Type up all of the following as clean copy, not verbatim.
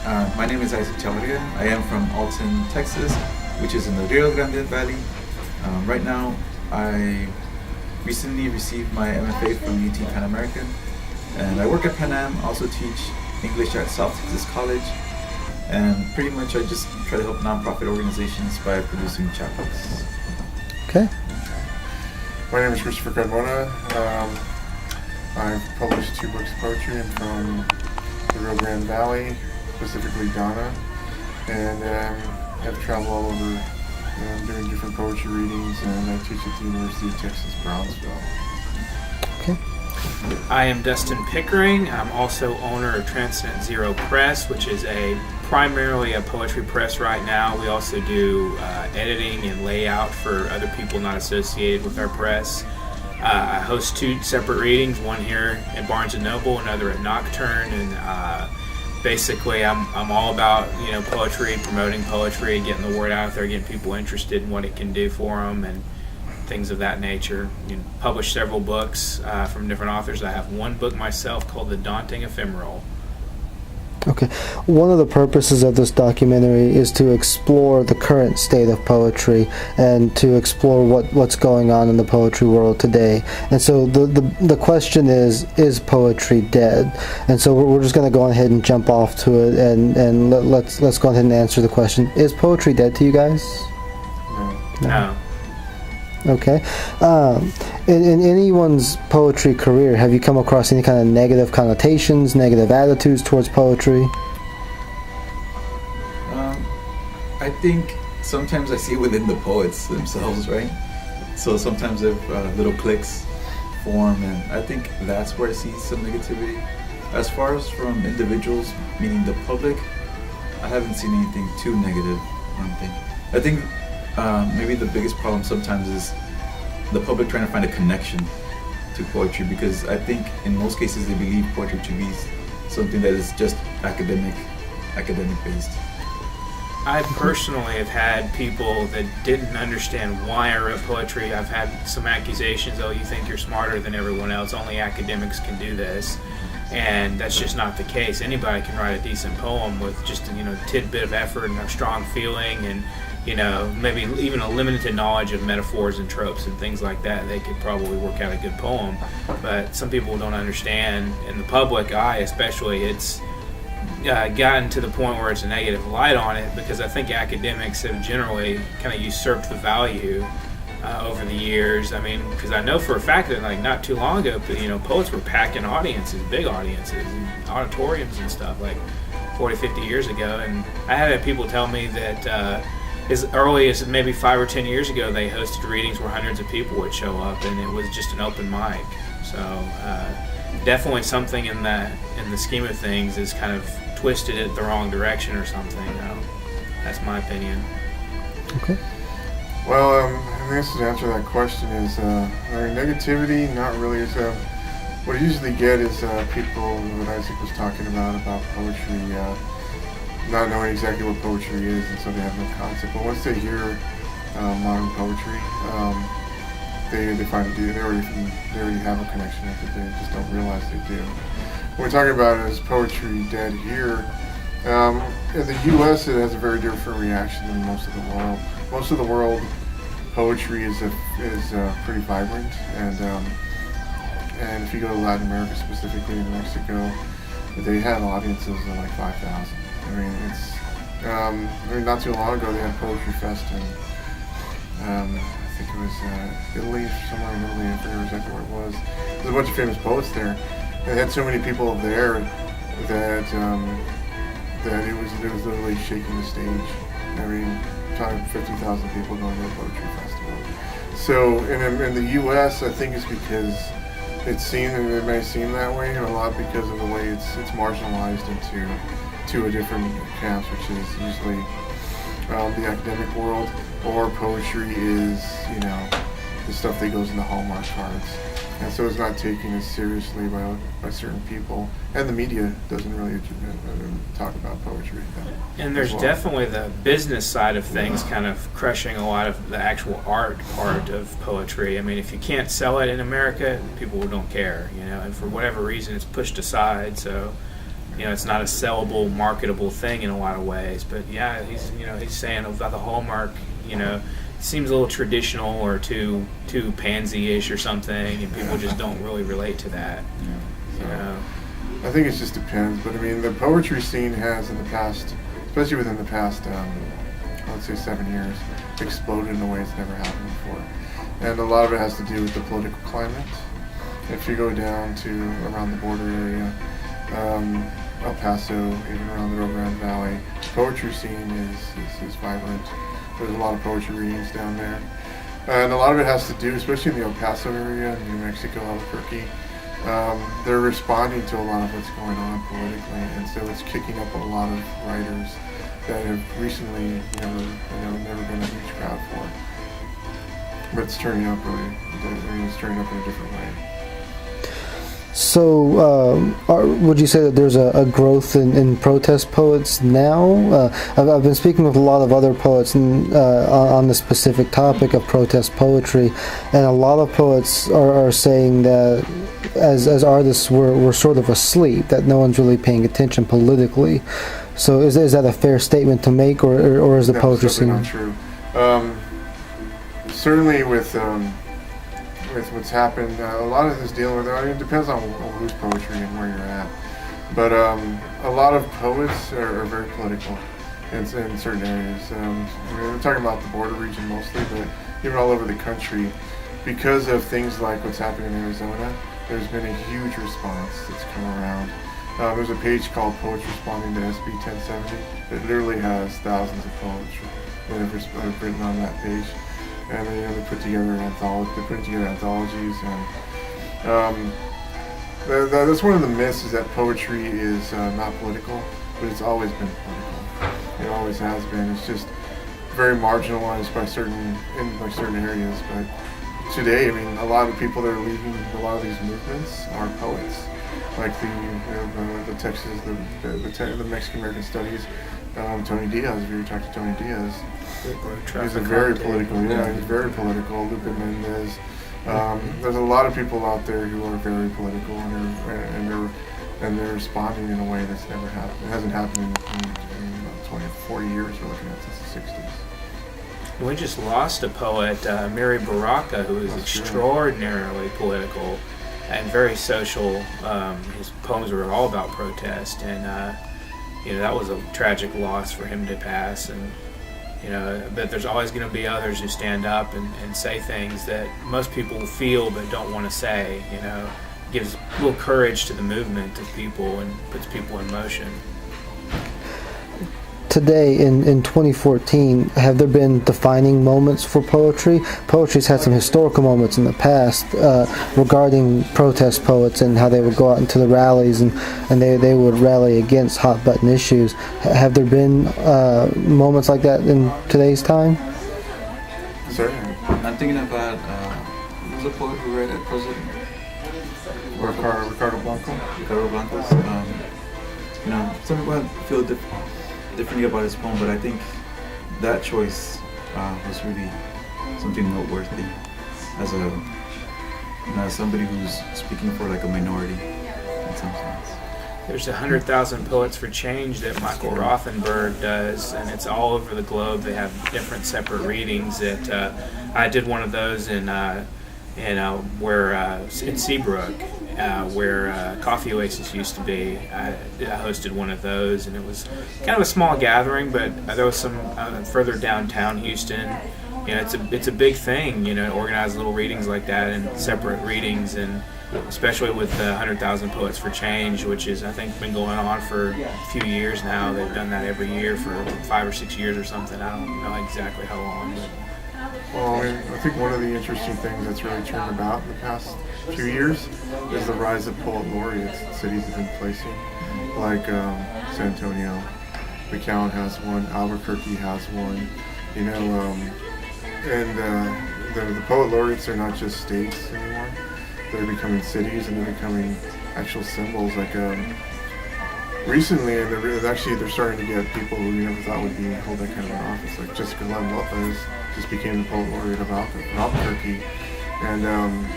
My name is Isaac Chavarria. I am from Alton, Texas, which is in the Rio Grande Valley. Right now, I recently received my MFA from UT Pan American, and I work at Pan Am. Also teach English at South Texas College, and pretty much I just try to help nonprofit organizations by producing chapbooks. Okay. My name is Carmona. I've published 2 books of poetry. I'm from the Rio Grande Valley, specifically Donna, and I've traveled all over doing different poetry readings, and I teach at the University of Texas, Brownsville. Okay. I am Dustin Pickering. I'm also owner of Transcendent Zero Press, which is primarily a poetry press right now. We also do editing and layout for other people not associated with our press. I host 2 separate readings, one here at Barnes & Noble, another at Nocturne, and basically I'm all about poetry, promoting poetry, getting the word out there, getting people interested in what it can do for them, and things of that nature. Published several books from different authors. I have one book myself called The Daunting Ephemeral. Okay. One of the purposes of this documentary is to explore the current state of poetry and to explore what's going on in the poetry world today. And so the question is poetry dead? And so we're just going to go ahead and jump off to it, and let's go ahead and answer the question. Is poetry dead to you guys? No. Okay. In anyone's poetry career, have you come across any kind of negative connotations, negative attitudes towards poetry? I think sometimes I see it within the poets themselves, right? So sometimes if little cliques form, and I think that's where I see some negativity. As far as from individuals, meaning the public, I haven't seen anything too negative or anything. I think maybe the biggest problem sometimes is the public trying to find a connection to poetry, because I think in most cases they believe poetry to be something that is just academic based. I personally have had people that didn't understand why I wrote poetry. I've had some accusations, oh, you think you're smarter than everyone else, only academics can do this. And that's just not the case. Anybody can write a decent poem with just a tidbit of effort and a strong feeling, and maybe even a limited knowledge of metaphors and tropes and things like that. They could probably work out a good poem. But some people don't understand, in the public eye especially, it's gotten to the point where it's a negative light on it, because I think academics have generally kind of usurped the value over the years. I mean, because I know for a fact that not too long ago, poets were packing audiences, big audiences, and auditoriums and stuff, 40, 50 years ago. And I had people tell me that as early as maybe 5 or 10 years ago, they hosted readings where hundreds of people would show up, and it was just an open mic. So definitely something in the scheme of things is kind of twisted it the wrong direction or something. That's my opinion. Okay. Well, I guess to answer that question is negativity, not really. What I usually get is people, what Isaac was talking about poetry, not knowing exactly what poetry is, and so they have no concept. But once they hear modern poetry, they find it. They already have a connection with it. They just don't realize they do. What we're talking about is poetry dead here. In the U.S., it has a very different reaction than most of the world. Most of the world, poetry is pretty vibrant, and if you go to Latin America, specifically in Mexico, they have audiences of 5,000. I mean, not too long ago they had Poetry Fest in, I think it was Italy, somewhere in Italy, I forget exactly where it was. There's a bunch of famous poets there. They had so many people there that it was literally shaking the stage. I mean, talking 50,000 people going to a poetry festival. So in the U.S., I think it's because it may seem that way a lot because of the way it's marginalized into a different camps, which is usually the academic world, or poetry is the stuff that goes in the Hallmark cards, and so it's not taken as seriously by certain people, and the media doesn't really talk about poetry. And there's definitely the business side of things kind of crushing a lot of the actual art part of poetry. I mean, if you can't sell it in America, people don't care, and for whatever reason it's pushed aside. So it's not a sellable, marketable thing in a lot of ways. But yeah, he's saying about the Hallmark, it seems a little traditional or too pansy-ish or something, and people just don't really relate to that. I think it just depends, but I mean, the poetry scene has in the past, especially within the past, let's say 7 years, exploded in a way it's never happened before. And a lot of it has to do with the political climate. If you go down to around the border area, El Paso, even around the Rio Grande Valley, the poetry scene is vibrant. There's a lot of poetry readings down there. And a lot of it has to do, especially in the El Paso area, New Mexico, Albuquerque, they're responding to a lot of what's going on politically, and so it's kicking up a lot of writers that have recently never been a huge crowd for. But it's turning up really. It's turning up in a different way. So, would you say that there's a growth in protest poets now? I've been speaking with a lot of other poets on the specific topic of protest poetry, and a lot of poets are saying that as artists we're sort of asleep, that no one's really paying attention politically. So is that a fair statement to make, or is the poetry scene? Not true. Certainly with what's happened, a lot of this dealing with it. I mean, it depends on whose poetry and where you're at. But a lot of poets are very political in certain areas. We're talking about the border region mostly, but even all over the country, because of things like what's happening in Arizona, there's been a huge response that's come around. There's a page called Poets Responding to SB 1070. It literally has thousands of poets that have written on that page. And they put together anthologies, and that's one of the myths, is that poetry is not political, but it's always been political. It always has been. It's just very marginalized by certain areas. But today, I mean, a lot of people that are leading a lot of these movements are poets, like the Texas, the Mexican American Studies. Tony Diaz, if you ever talk to Tony Diaz, he's very political. He's very political. Lupe Mendez. There's a lot of people out there who are very political, and they're responding in a way that's never happened. It hasn't happened in about 20, 40 years. We're looking at since the 60s. We just lost a poet, Mary Baraka, who is extraordinarily political and very social. His poems were all about protest, and that was a tragic loss for him to pass. And but there's always going to be others who stand up and say things that most people feel but don't want to say. Gives a little courage to the movement of people and puts people in motion. Today, in 2014, have there been defining moments for poetry? Poetry's had some historical moments in the past regarding protest poets and how they would go out into the rallies and they would rally against hot-button issues. Have there been moments like that in today's time? Certainly. I'm thinking about who's the poet who read at President? Ricardo Blanco. Ricardo Blanco's. Some people feel differently about his poem, but I think that choice was really something noteworthy as somebody who's speaking for like a minority in some sense. There's 100,000 Poets for Change that Michael Rothenberg does, and it's all over the globe. They have different separate readings. That I did one of those in Seabrook, where Coffee Oasis used to be. I hosted one of those, and it was kind of a small gathering, but there was some further downtown Houston. It's a big thing, organize little readings like that and separate readings, and especially with the 100,000 Poets for Change, which is, I think, been going on for a few years now. They've done that every year for 5 or 6 years or something. I don't know exactly how long. But. Well, I think one of the interesting things that's really turned about in the past few years is the rise of poet laureates that cities have been placing, like San Antonio. McAllen has one, Albuquerque has one, and the poet laureates are not just states anymore. They're becoming cities, and they're becoming actual symbols. Like recently, and they're starting to get people who you never thought would hold that kind of an office. Like Jessica Lynn Lopez just became the poet laureate of Albuquerque, and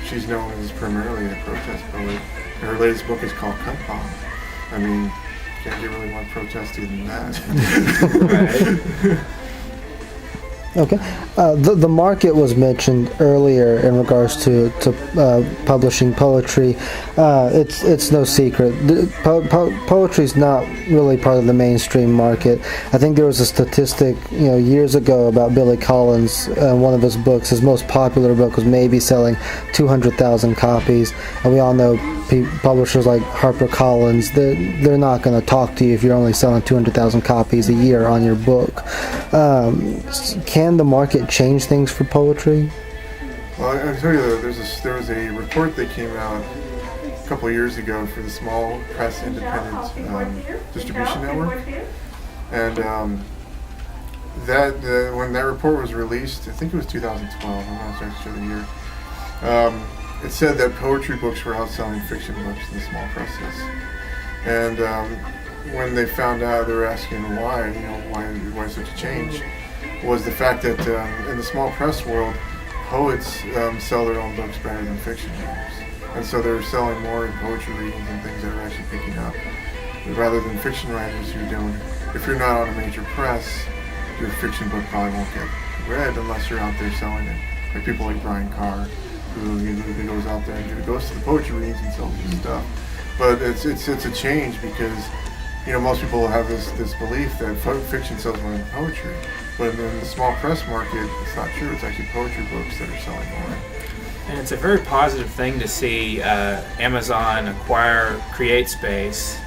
she's known as primarily a protest poet. Her latest book is called Cut Bomb. I mean, can't get really more protesty than that. Okay. The market was mentioned earlier in regards to publishing poetry. It's no secret. Poetry is not really part of the mainstream market. I think there was a statistic, years ago about Billy Collins. One of his books, his most popular book, was maybe selling 200,000 copies. And we all know publishers like HarperCollins, they're not going to talk to you if you're only selling 200,000 copies a year on your book. Can the market change things for poetry? Well, I tell you, there was a report that came out a couple of years ago for the Small Press Independent Distribution Network, and when that report was released, I think it was 2012. I'm not sure the year. It said that poetry books were outselling fiction books in the small presses, and when they found out, they were asking why such a change. Was the fact that in the small press world, poets sell their own books better than fiction writers, and so they're selling more in poetry readings and things that are actually picking up, rather than fiction writers who don't. If you're not on a major press, your fiction book probably won't get read unless you're out there selling it. Like people like Brian Carr, who goes out there and goes to the poetry readings and sells his stuff. But it's a change because most people have this belief that fiction sells more than poetry. But in the small press market, it's not true. It's actually poetry books that are selling more. And it's a very positive thing to see Amazon acquire CreateSpace,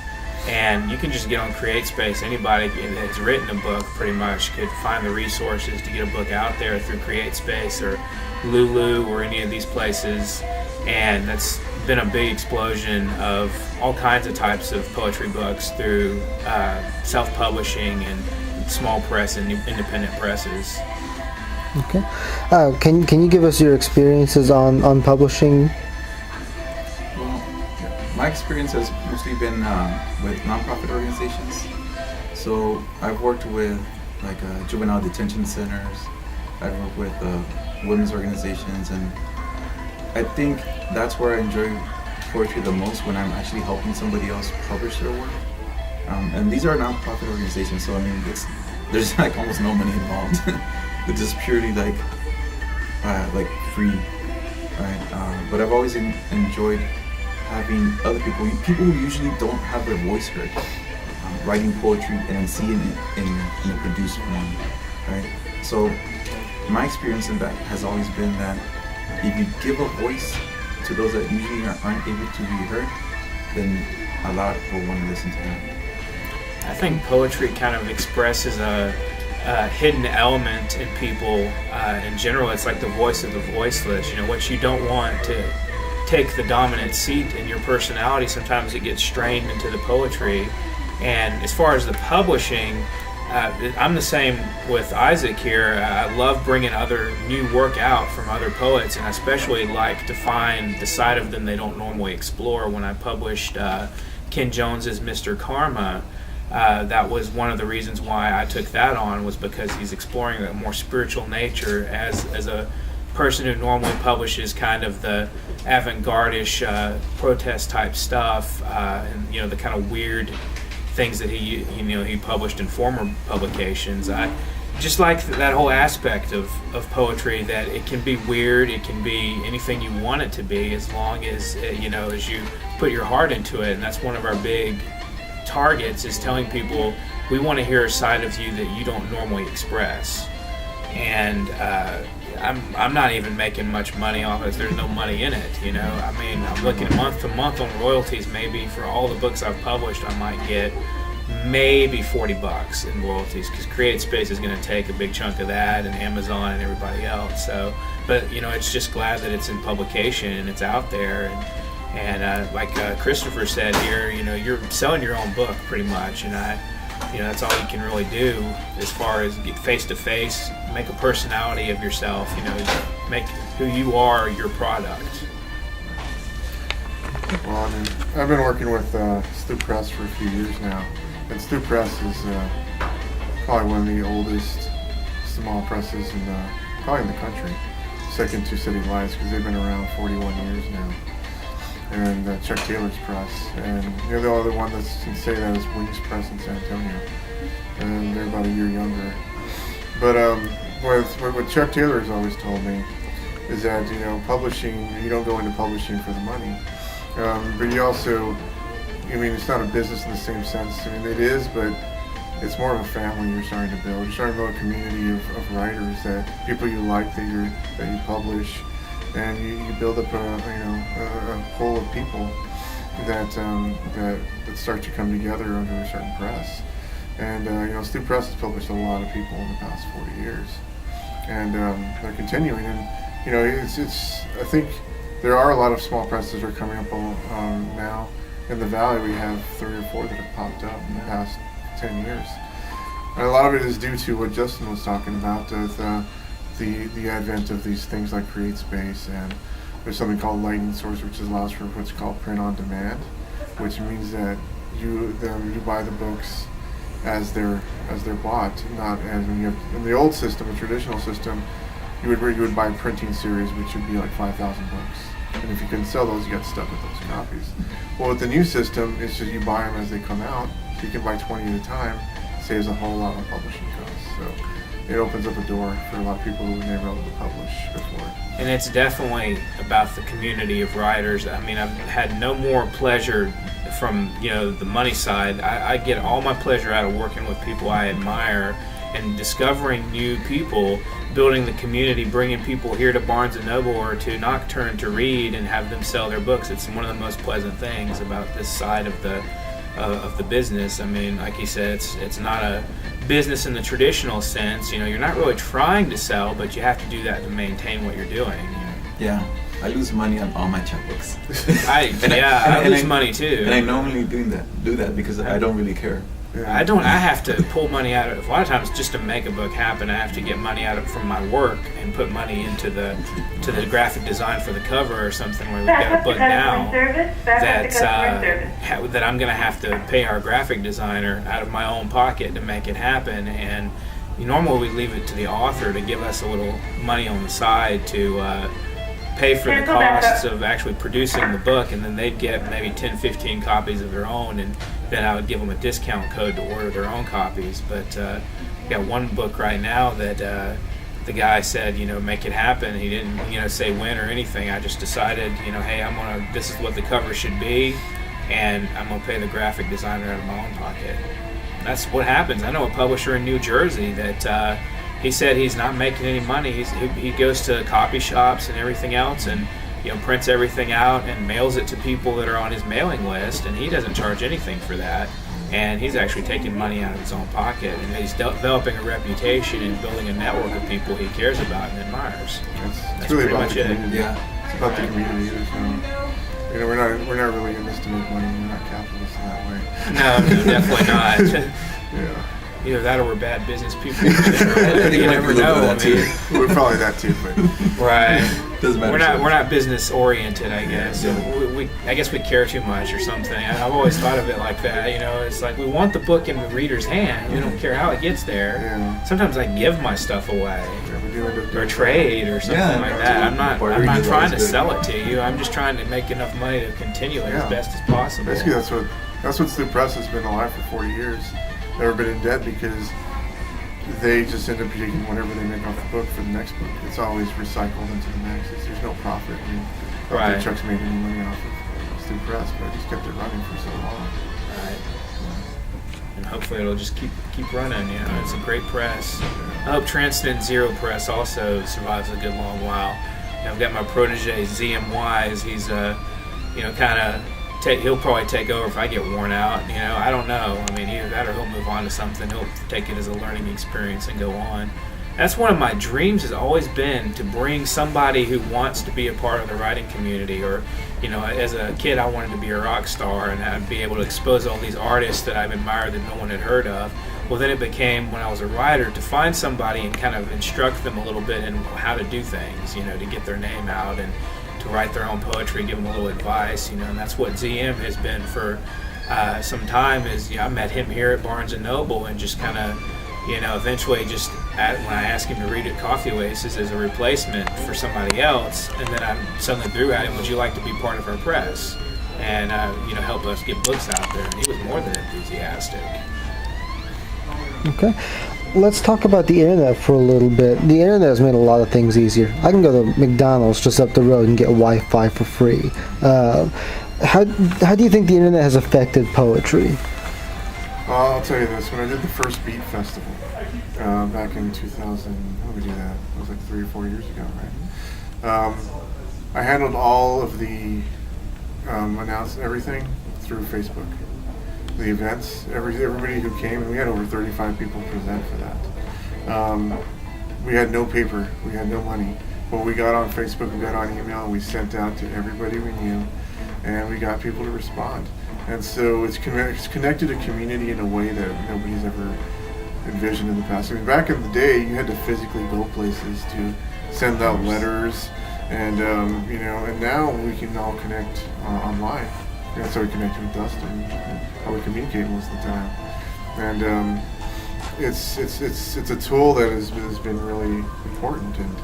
and you can just get on CreateSpace. Anybody that's written a book pretty much could find the resources to get a book out there through CreateSpace or Lulu or any of these places, and that's been a big explosion of all kinds of types of poetry books through self-publishing and small press and independent presses. Okay. Can you give us your experiences on publishing? Well, my experience has mostly been with nonprofit organizations. So I've worked with juvenile detention centers. I've worked with women's organizations, and I think that's where I enjoy poetry the most, when I'm actually helping somebody else publish their work. And these are nonprofit organizations, so there's almost no money involved. It's just purely free, right? But I've always enjoyed having other people who usually don't have their voice heard, writing poetry and then seeing it in a produced form, right? So my experience in that has always been that if you give a voice to those that usually aren't able to be heard, then a lot of people want to listen to them. I think poetry kind of expresses a hidden element in people. In general, it's like the voice of the voiceless. What you don't want to take the dominant seat in your personality, sometimes it gets strained into the poetry. And as far as the publishing, I'm the same with Isaac here. I love bringing other new work out from other poets, and I especially like to find the side of them they don't normally explore. When I published Ken Jones's Mr. Karma, that was one of the reasons why I took that on, was because he's exploring a more spiritual nature as a person who normally publishes kind of the avant-garde-ish protest type stuff, and the kind of weird things that he published in former publications. I just like that whole aspect of poetry, that it can be weird, it can be anything you want it to be, as long as as you put your heart into it. And that's one of our big targets, is telling people we want to hear a side of you that you don't normally express. And I'm not even making much money off it. There's no money in it, I'm looking month to month on royalties. Maybe for all the books I've published, I might get maybe $40 in royalties, because CreateSpace is going to take a big chunk of that, and Amazon and everybody else. So, but it's just glad that it's in publication and it's out there. And like Christopher said here, you're selling your own book pretty much, and that's all you can really do as far as get face to face, make a personality of yourself, make who you are your product. Well, I've been working with Stu Press for a few years now, and Stu Press is probably one of the oldest small presses probably in the country, second to City Lights, because they've been around 41 years now. and Chuck Taylor's press. And the other one that can say that is Wings Press in San Antonio, and they're about a year younger. But what Chuck Taylor has always told me is that publishing, you don't go into publishing for the money, but you also, it's not a business in the same sense. It is, but it's more of a family you're starting to build. You're starting to build a community of writers, that people you like, that you publish, and you build up a pool of people that start to come together under a certain press. And Stu Press has published a lot of people in the past 40 years, and they're continuing. And it's I think there are a lot of small presses that are coming up now. In the Valley, we have 3 or 4 that have popped up in the past 10 years. And a lot of it is due to what Justin was talking about, the advent of these things like CreateSpace, and there's something called Lightning Source, which allows for what's called print on demand, which means that you buy the books as they're bought, not as in the old system, the traditional system, you would buy a printing series, which would be like 5,000 books, and if you couldn't sell those, you got stuck with those copies. Well, with the new system, it's just you buy them as they come out, so you can buy 20 at a time. It saves a whole lot on publishing costs. So it opens up a door for a lot of people who were never able to publish before. And it's definitely about the community of writers. I've had no more pleasure from the money side. I get all my pleasure out of working with people I admire and discovering new people, building the community, bringing people here to Barnes & Noble or to Nocturne to read and have them sell their books. It's one of the most pleasant things about this side of the business. Like you said, it's not a business in the traditional sense. You're not really trying to sell, but you have to do that to maintain what you're doing. Yeah, I lose money on all my checkbooks. I lose money too. And I normally do that because I don't really care. I have to pull money out of, a lot of times just to make a book happen, I have to get money out of from my work and put money into the graphic design for the cover or something, where we've got a book now that I'm going to have to pay our graphic designer out of my own pocket to make it happen. And normally we leave it to the author to give us a little money on the side to pay for the costs of actually producing the book, and then they'd get maybe 10, 15 copies of their own, and then I would give them a discount code to order their own copies. But we got one book right now that the guy said, make it happen. He didn't, say when or anything. I just decided, hey, this is what the cover should be, and I'm gonna pay the graphic designer out of my own pocket. That's what happens. I know a publisher in New Jersey that he said he's not making any money. He goes to copy shops and everything else, and prints everything out and mails it to people that are on his mailing list, and he doesn't charge anything for that. And he's actually taking money out of his own pocket, and he's developing a reputation and building a network of people he cares about and admires. That's really about the community. Yeah, it's about the community. We're not really in this to make money. We're not capitalists in that way. No, definitely not. Yeah. Either that or we're bad business people. You never know. We're probably that too, but right. Doesn't matter. We're not business oriented, I guess. Yeah. I guess we care too much or something. I've always thought of it like that. It's like we want the book in the reader's hand. We don't care how it gets there. Yeah. Sometimes I give my stuff away, Yeah, or trade or something like that. I'm not trying to sell it to you. I'm just trying to make enough money to continue it as best as possible. Basically, that's what Stu Press has been alive for 40 years. Never been in debt because they just end up taking whatever they make off the book for the next book. It's always recycled into the next. There's no profit. I don't think Chuck's made any money off of Stu Press, but I just kept it running for so long. Right. And hopefully it'll just keep running. It's a great press. I hope Transcendent Zero Press also survives a good long while. I've got my protege ZM Wise. He's kind of. He'll probably take over if I get worn out. I don't know. Either that or he'll move on to something. He'll take it as a learning experience and go on. That's one of my dreams, has always been to bring somebody who wants to be a part of the writing community. Or, as a kid, I wanted to be a rock star and I'd be able to expose all these artists that I've admired that no one had heard of. Well, then it became, when I was a writer, to find somebody and kind of instruct them a little bit in how to do things, to get their name out and to write their own poetry, give them a little advice, and that's what ZM has been for some time. I met him here at Barnes & Noble and just kind of, eventually just when I asked him to read at Coffee Oasis as a replacement for somebody else, and then I suddenly threw at him, would you like to be part of our press? and help us get books out there. And he was more than enthusiastic. Okay. Let's talk about the internet for a little bit. The internet has made a lot of things easier. I can go to McDonald's just up the road and get Wi-Fi for free. How do you think the internet has affected poetry? I'll tell you this. When I did the first Beat Festival back in 2000, when did we do that? It was like 3 or 4 years ago, right? I handled all of the announcing everything through Facebook. The events, everybody who came, and we had over 35 people present for that. We had no paper, we had no money, but we got on Facebook, we got on email, and we sent out to everybody we knew, and we got people to respond. And so it's connected a community in a way that nobody's ever envisioned in the past. I mean, back in the day, you had to physically go places to send out letters, and and now we can all connect online. That's how we connected with Dustin, how we communicate most of the time. And it's a tool that has been really important, and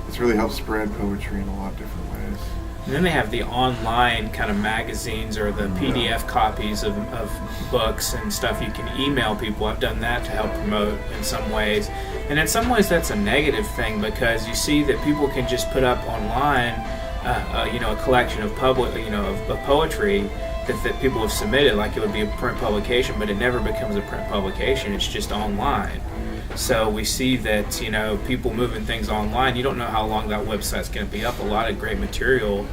it's really helped spread poetry in a lot of different ways. And then they have the online kind of magazines or the PDF copies of books and stuff you can email people. I've done that to help promote in some ways. And in some ways that's a negative thing, because you see that people can just put up online a collection of of poetry that people have submitted, like it would be a print publication, but it never becomes a print publication. It's just online. So we see that people moving things online. You don't know how long that website's going to be up. A lot of great material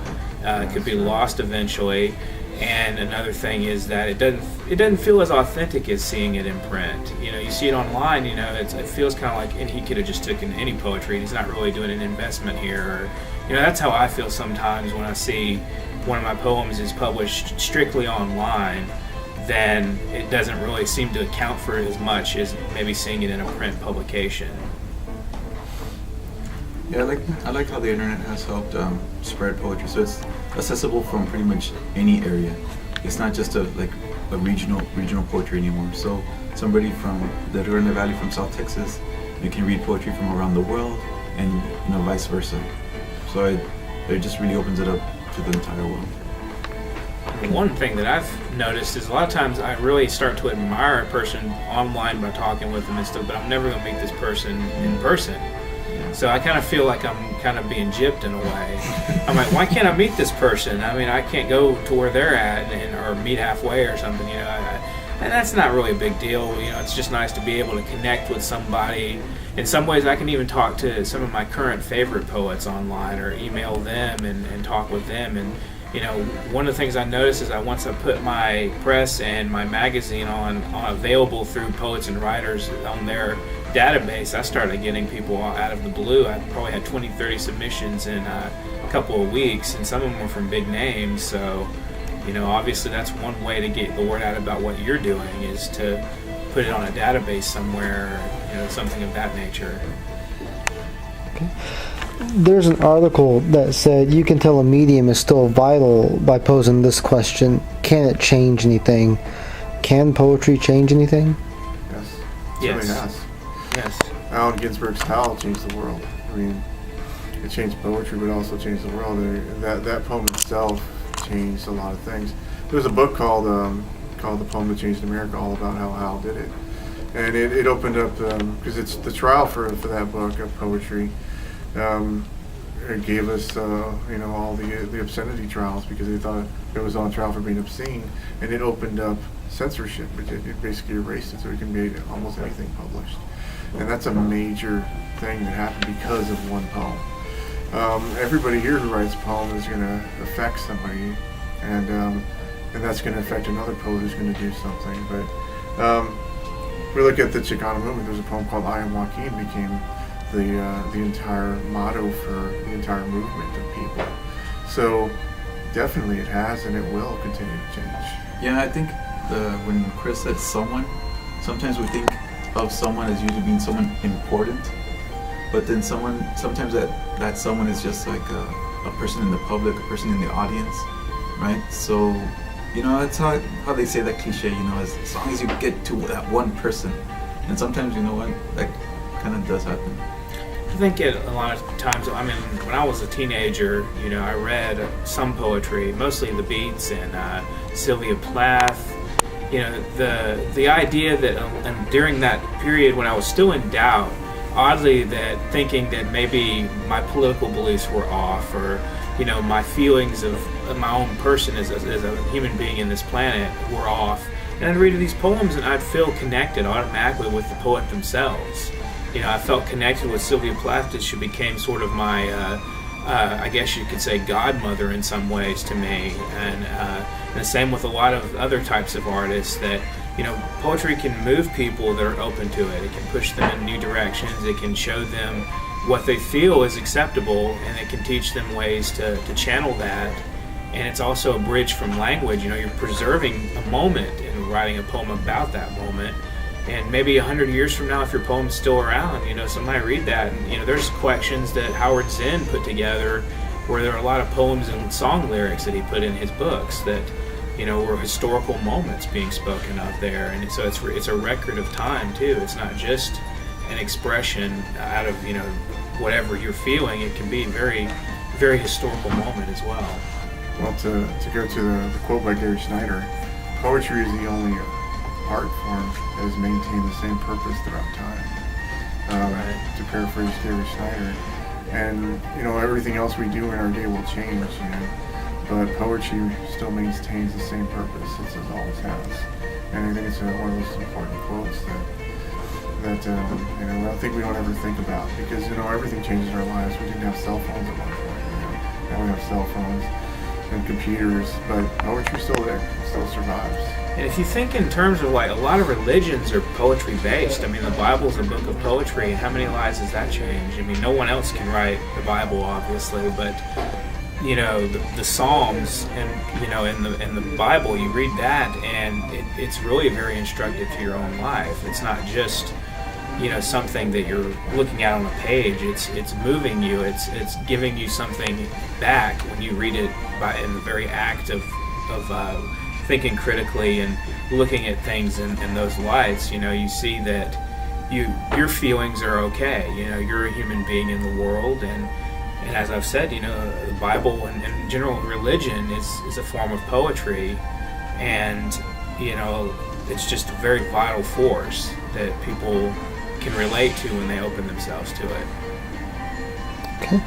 could be lost eventually. And another thing is that it doesn't feel as authentic as seeing it in print. You see it online. It feels kind of like, and he could have just taken any poetry. He's not really doing an investment here. That's how I feel sometimes when I see one of my poems is published strictly online. Then it doesn't really seem to account for it as much as maybe seeing it in a print publication. Yeah, I like how the internet has helped spread poetry, so it's accessible from pretty much any area. It's not just a regional poetry anymore. So somebody from the Rio Grande Valley, from South Texas, you can read poetry from around the world, and vice versa. So it just really opens it up to the entire world. One thing that I've noticed is a lot of times I really start to admire a person online by talking with them and stuff, but I'm never going to meet this person in person. So I kind of feel like I'm kind of being gypped in a way. I'm like, why can't I meet this person? I mean, I can't go to where they're at or meet halfway or something, and that's not really a big deal. It's just nice to be able to connect with somebody. In some ways, I can even talk to some of my current favorite poets online or email them and talk with them. And one of the things I noticed is once I put my press and my magazine on available through Poets and Writers on their database, I started getting people out of the blue. I probably had 20, 30 submissions in a couple of weeks, and some of them were from big names. So, obviously that's one way to get the word out about what you're doing, is to put it on a database somewhere, something of that nature. Okay. There's an article that said you can tell a medium is still vital by posing this question: can it change anything? Can poetry change anything? Yes. It Yes. really has. Yes. Allen Ginsberg's Howl changed the world. I mean, it changed poetry, but also changed the world. That poem itself changed a lot of things. There was a book called The Poem That Changed America, all about how Howl did it. And it opened up, because it's the trial for that book of poetry. It gave us, all the obscenity trials, because they thought it was on trial for being obscene, and it opened up censorship. It basically erased it, so it can be almost anything published. And that's a major thing that happened because of one poem. Everybody here who writes a poem is going to affect somebody, and that's going to affect another poet who's going to do something. But we look at the Chicano movement. There's a poem called "I Am Joaquin" became the entire motto for the entire movement of people. So definitely it has, and it will continue to change. Yeah, I think when Chris said someone, sometimes we think of someone as usually being someone important, but then sometimes that someone is just like a person in the public, a person in the audience, right? So, that's how they say that cliche, as long as you get to that one person. And sometimes, that kind of does happen. I think a lot of times, I mean, when I was a teenager, I read some poetry, mostly the Beats and Sylvia Plath. The idea that and during that period when I was still in doubt, oddly, that thinking that maybe my political beliefs were off, or my feelings of my own person as a human being in this planet were off, and I'd read these poems and I'd feel connected automatically with the poet themselves. I felt connected with Sylvia Plath as she became sort of my, I guess you could say, godmother in some ways to me. And the same with a lot of other types of artists that, poetry can move people that are open to it. It can push them in new directions. It can show them what they feel is acceptable, and it can teach them ways to channel that. And it's also a bridge from language. You're preserving a moment and writing a poem about that moment. And maybe 100 years from now, if your poem's still around, somebody read that. And, there's collections that Howard Zinn put together where there are a lot of poems and song lyrics that he put in his books that, were historical moments being spoken of there. And so it's a record of time, too. It's not just an expression out of, whatever you're feeling. It can be a very, very historical moment as well. Well, to go to the quote by Gary Snyder, poetry is the only art form that has maintained the same purpose throughout time. Right. To paraphrase Gary Snyder. And, everything else we do in our day will change, but poetry still maintains the same purpose it always has. And I think it's one of those important quotes that I think we don't ever think about, because, everything changes in our lives. We didn't have cell phones at one point, now we have cell phones and computers, but poetry's still there, it still survives. And if you think in terms of like a lot of religions are poetry based, I mean, the Bible's a book of poetry, and how many lives does that change? I mean, no one else can write the Bible, obviously, but the Psalms and in the Bible, you read that, and it's really very instructive to your own life. It's not just something that you're looking at on a page. It's moving you. It's giving you something back when you read it in the very act of thinking critically and looking at things in those lights. You see that your feelings are okay. You're a human being in the world, and as I've said, the Bible and general religion is a form of poetry, and it's just a very vital force that people can relate to when they open themselves to it. Okay.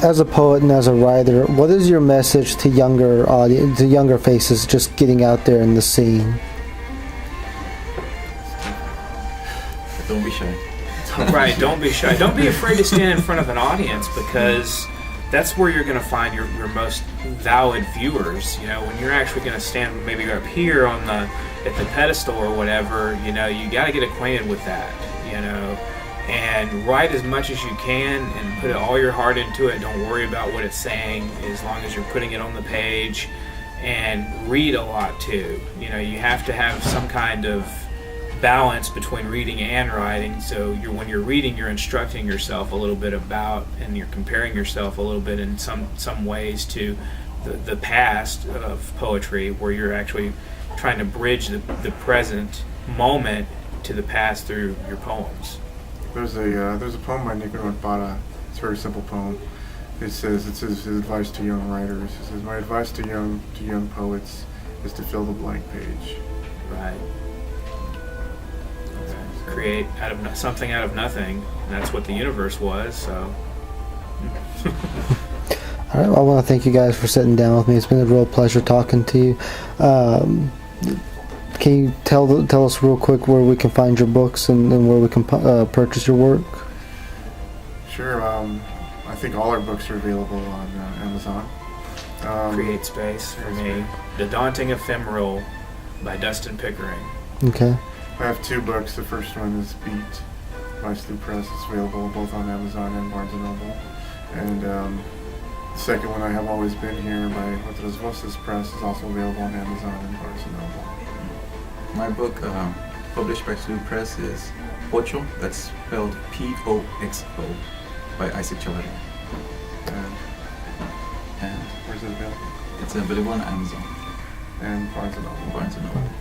As a poet and as a writer, what is your message to younger audience, to younger faces just getting out there in the scene? Don't be shy. Right, don't be shy. Don't be afraid to stand in front of an audience, because that's where you're going to find your most valid viewers. When you're actually going to stand maybe up here at the pedestal or whatever, you got to get acquainted with that, and write as much as you can and put all your heart into it. Don't worry about what it's saying, as long as you're putting it on the page, and read a lot too. You have to have some kind of balance between reading and writing. So when you're reading, you're instructing yourself a little bit about, and you're comparing yourself a little bit in some ways to the past of poetry, where you're actually trying to bridge the present moment to the past through your poems. There's a poem by Nicanor Bada. It's a very simple poem. It's his advice to young writers. It says, "My advice to young poets is to fill the blank page." Right. Create something out of nothing, and that's what the universe was. So. All right. Well, I want to thank you guys for sitting down with me. It's been a real pleasure talking to you. Can you tell us real quick where we can find your books and where we can purchase your work? Sure. I think all our books are available on Amazon. Create Space for me. The Daunting Ephemeral by Dustin Pickering. Okay. I have two books. The first one is Beat by Slew Press. It's available both on Amazon and Barnes & Noble. And the second one, I Have Always Been Here by Otras Voces Press, is also available on Amazon and Barnes & Noble. My book, published by Slew Press, is Ocho, that's spelled P-O-X-O, by Isaac Chavarria. And where's it available? It's available on Amazon And Barnes & Noble. Barnes & Noble.